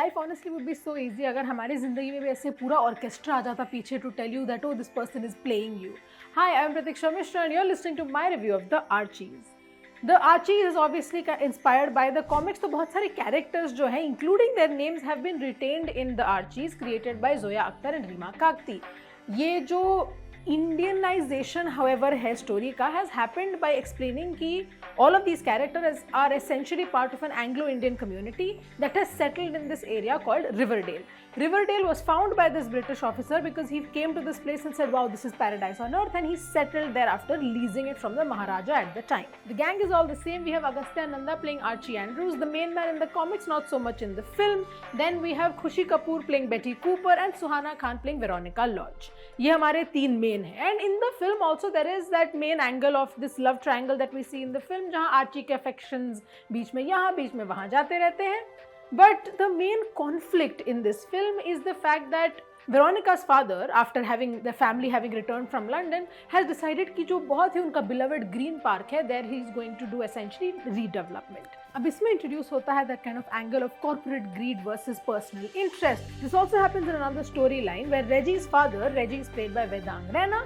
Life honestly would be so easy अगर हमारी ज़िंदगी में भी ऐसे पूरा ऑर्केस्ट्रा आ जाता पीछे to tell you that oh this person is playing you. Hi, I'm Pratiksha Mishra and you're listening to my review of the Archies. The Archies is obviously inspired by the comics, तो बहुत सारे characters जो हैं including their names have been retained in the Archies created by Zoya Akhtar and Reema Kakti. ये जो Indianization however है story का has happened by explaining कि all of these characters are essentially part of an Anglo-Indian community that has settled in this area called Riverdale. Riverdale was found by this British officer because he came to this place and said wow this is paradise on earth, and he settled there after leasing it from the Maharaja at the time. The gang is all the same. We have Agastya Nanda playing Archie Andrews, the main man in the comics, not so much in the film. Then we have Khushi Kapoor playing Betty Cooper and Suhana Khan playing Veronica Lodge. ये हमारे तीन main हैं. And in the film also there is that main angle of this love triangle that we see in the film जहाँ Archie के affections बीच में यहाँ बीच में वहाँ जाते रहते हैं. But the main conflict in this film is the fact that Veronica's father, after the family having returned from London, has decided कि जो बहुत ही उनका beloved green park है, there he is going to do essentially redevelopment. अब इसमें introduce होता है that kind of angle of corporate greed versus personal interest. This also happens in another storyline where Reggie's father, Reggie is played by Vedang Raina,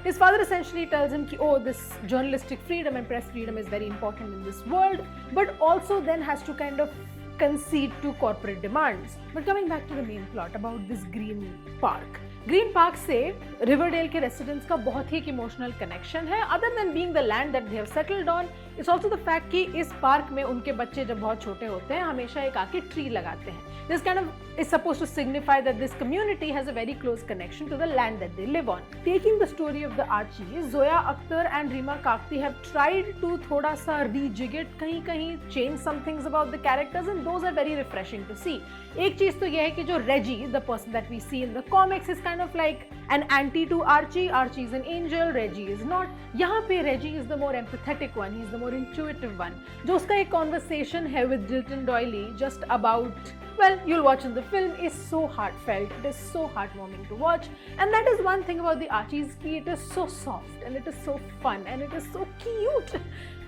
his father essentially tells him that oh, this journalistic freedom and press freedom is very important in this world, but also then has to kind of concede to corporate demands. But coming back to the main plot about this green park. Green Park से Riverdale के residents का बहुत ही emotional connection है. Other than being the land that they have settled on, it's also the fact कि इस park में उनके बच्चे जब बहुत छोटे होते हैं हमेशा एक आके tree लगाते हैं. This kind of is supposed to signify that this community has a very close connection to the land that they live on. Taking the story of the Archies, Zoya Akhtar and Reema Kakti have tried to थोड़ा सा rejig it, कहीं change some things about the characters, and those are very refreshing to see. एक चीज तो यह है कि जो Reggie, the person that we see in the comics, is kind of like an anti to Archie. Archie is an angel, Reggie is not. यहाँ पे Reggie is the more empathetic one, he's the more intuitive one. जो उसका एक conversation है with Dilton Doily just about, well, you'll watch in the film, is so heartfelt. It is so heartwarming to watch, and that is one thing about the Archies कि it is so soft and it is so fun and it is so cute.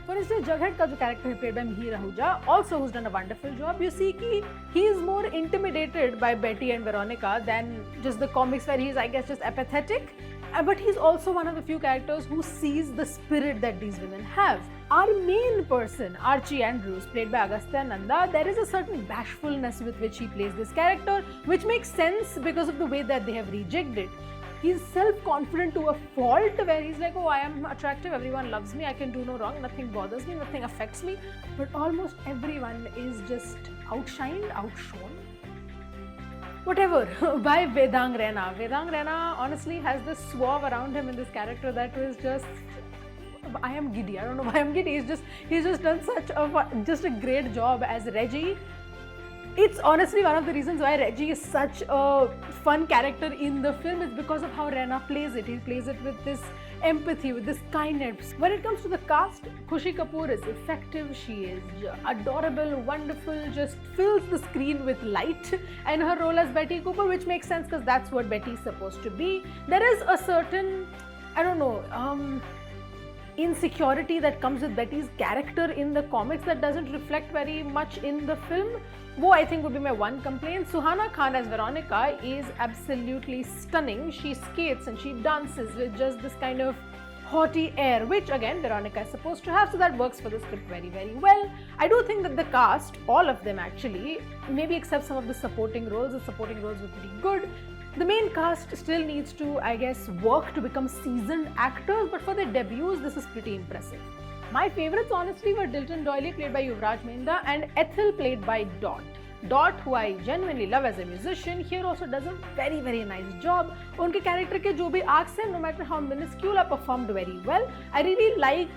For instance, Jughead का जो character है played by Mihir Ahuja, also who's done a wonderful job. You see कि he is more intimidated by Betty and Veronica than just the comics where he is, I guess, just apathetic. But he's also one of the few characters who sees the spirit that these women have. Our main person, Archie Andrews, played by Agastya Nanda, there is a certain bashfulness with which he plays this character, which makes sense because of the way that they have rejigged it. He's self-confident to a fault where he's like, oh, I am attractive, everyone loves me, I can do no wrong, nothing bothers me, nothing affects me. But almost everyone is just outshined, outshone. Whatever, by Vedang Raina. Vedang Raina honestly has this suave around him in this character that is just, I am giddy. I don't know why I'm giddy. He's just done such a great job as Reggie. It's honestly one of the reasons why Reggie is such a fun character in the film is because of how Raina plays it. He plays it with this empathy, with this kindness. When it comes to the cast, Khushi Kapoor is effective. She is adorable, wonderful, just fills the screen with light. And her role as Betty Cooper, which makes sense because that's what Betty is supposed to be. There is a certain, I don't know, insecurity that comes with Betty's character in the comics that doesn't reflect very much in the film. Wo I think would be my one complaint. Suhana Khan as Veronica is absolutely stunning. She skates and she dances with just this kind of haughty air, which again Veronica is supposed to have, so that works for the script very, very well. I do think that the cast, all of them actually, maybe except some of the supporting roles were pretty good. The main cast still needs to, I guess, work to become seasoned actors, but for their debuts, this is pretty impressive. My favorites honestly were Dilton Doily played by Yuvraj Mehta and Ethel played by Dot. Dot, who I genuinely love as a musician, here also does a very, very nice job. उनके character के जो भी arcs हैं, no matter how minuscule, are performed very well. I really like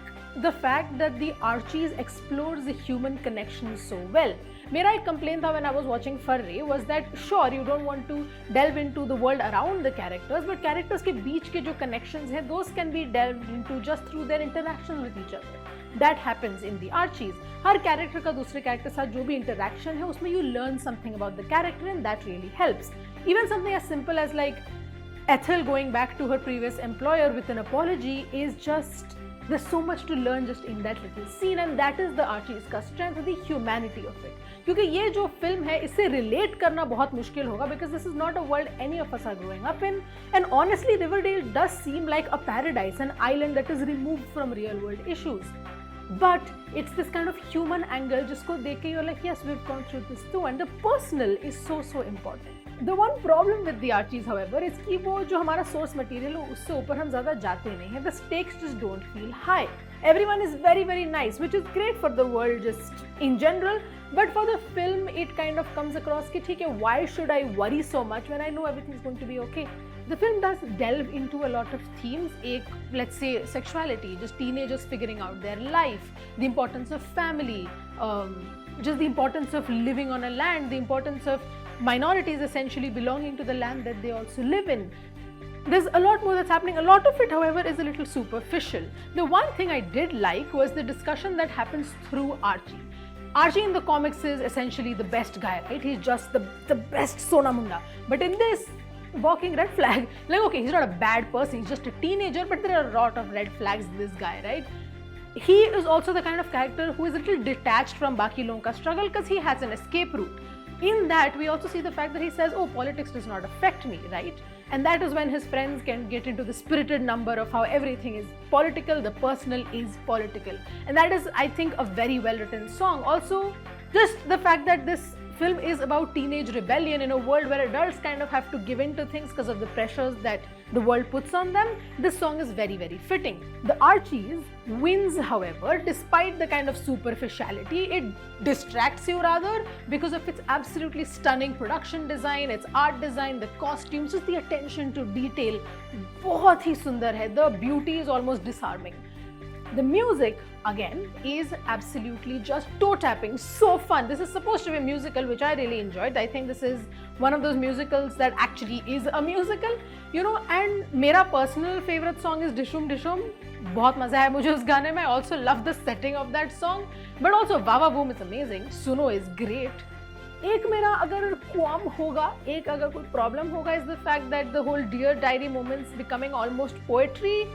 the fact that the Archies explores the human connection so well. मेरा एक complaint था when I was watching Furry was that sure you don't want to delve into the world around the characters, but characters के बीच के जो connections हैं, those can be delved into just through their interactions with each other. That happens in the Archies. Her character का दूसरे character के साथ जो भी interaction है, उसमें you learn something about the character and that really helps. Even something as simple as like Ethel going back to her previous employer with an apology is just There's so much to learn just in that little scene, and that is the Archies का strength, the humanity of it. क्योंकि ये जो film है इससे relate करना बहुत मुश्किल होगा, because this is not a world any of us are growing up in, and honestly Riverdale does seem like a paradise, an island that is removed from real world issues. But it's this kind of human angle जिसको देख के you're like, yes, we've gone through this too, and the personal is so important. The one problem with the Archies, however, is कि वो जो हमारा source material है उससे ऊपर हम ज़्यादा जाते नहीं हैं. The stakes just don't feel high. Everyone is very nice, which is great for the world just in general. But for the film, it kind of comes across कि ठीक है, why should I worry so much when I know everything is going to be okay? The film does delve into a lot of themes. Let's say sexuality, just teenagers figuring out their life, the importance of family, just the importance of living on a land, the importance of minorities essentially belonging to the land that they also live in. There's a lot more that's happening. A lot of it, however, is a little superficial. The one thing I did like was the discussion that happens through Archie. Archie in the comics is essentially the best guy, right? He's just the best Sonamunda. But in this, walking red flag, like, okay, he's not a bad person, he's just a teenager, but there are a lot of red flags in this guy, right? He is also the kind of character who is a little detached from Baki Logon ka struggle because he has an escape route. In that, we also see the fact that he says, oh, politics does not affect me, right? And that is when his friends can get into the spirited number of how everything is political, the personal is political. And that is, I think, a very well written song. Also, just the fact that this film is about teenage rebellion in a world where adults kind of have to give in to things because of the pressures that the world puts on them. This song is very fitting. The Archies wins, however, despite the kind of superficiality. It distracts you rather because of its absolutely stunning production design, its art design, the costumes, just the attention to detail. बहुत ही सुंदर है. The beauty is almost disarming. The music, again, is absolutely just toe-tapping, so fun. This is supposed to be a musical, which I really enjoyed. I think this is one of those musicals that actually is a musical, you know, and मेरा personal favorite song is Dishum Dishum. बहुत मजा है मुझे उस गाने में. I also love the setting of that song, but also Vava Boom is amazing. Suno is great. एक मेरा अगर qualm होगा, एक अगर कोई problem होगा, is the fact that the whole Dear Diary moments becoming almost poetry.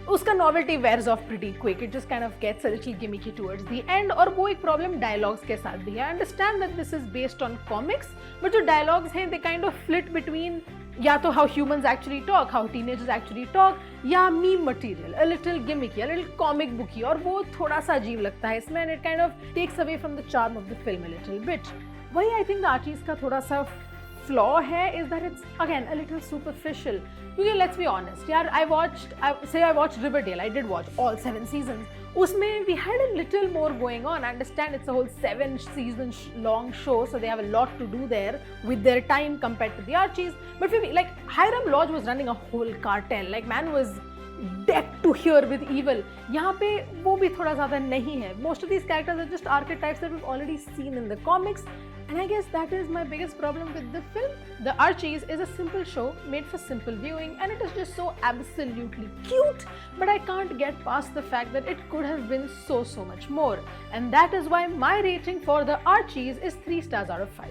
उसका novelty wears off pretty quick. It just kind of gets a little gimmicky towards the end. और वो एक problem dialogues के साथ भी है. I understand that this is based on comics, but जो dialogues हैं, they kind of flit between या तो how humans actually talk, how teenagers actually talk, या meme material, a little gimmicky, a little comic booky, और वो थोड़ा सा अजीब लगता है इसमें, and it kind of takes away from the charm of the film a little bit. वही I think the Archies का थोड़ा सा flaw है is that it's again a little superficial. Because let's be honest, यार, I watched Riverdale. I did watch all 7 seasons. उसमें we had a little more going on. I understand it's a whole 7-season long show, so they have a lot to do there with their time compared to the Archies. But for me, like, Hiram Lodge was running a whole cartel. Like, man was decked to here with evil. यहाँ पे वो भी थोड़ा ज़्यादा नहीं है. Most of these characters are just archetypes that we've already seen in the comics. And I guess that is my biggest problem with the film. The Archies is a simple show made for simple viewing, and it is just so absolutely cute, but I can't get past the fact that it could have been so much more. And that is why my rating for the Archies is 3 stars out of 5.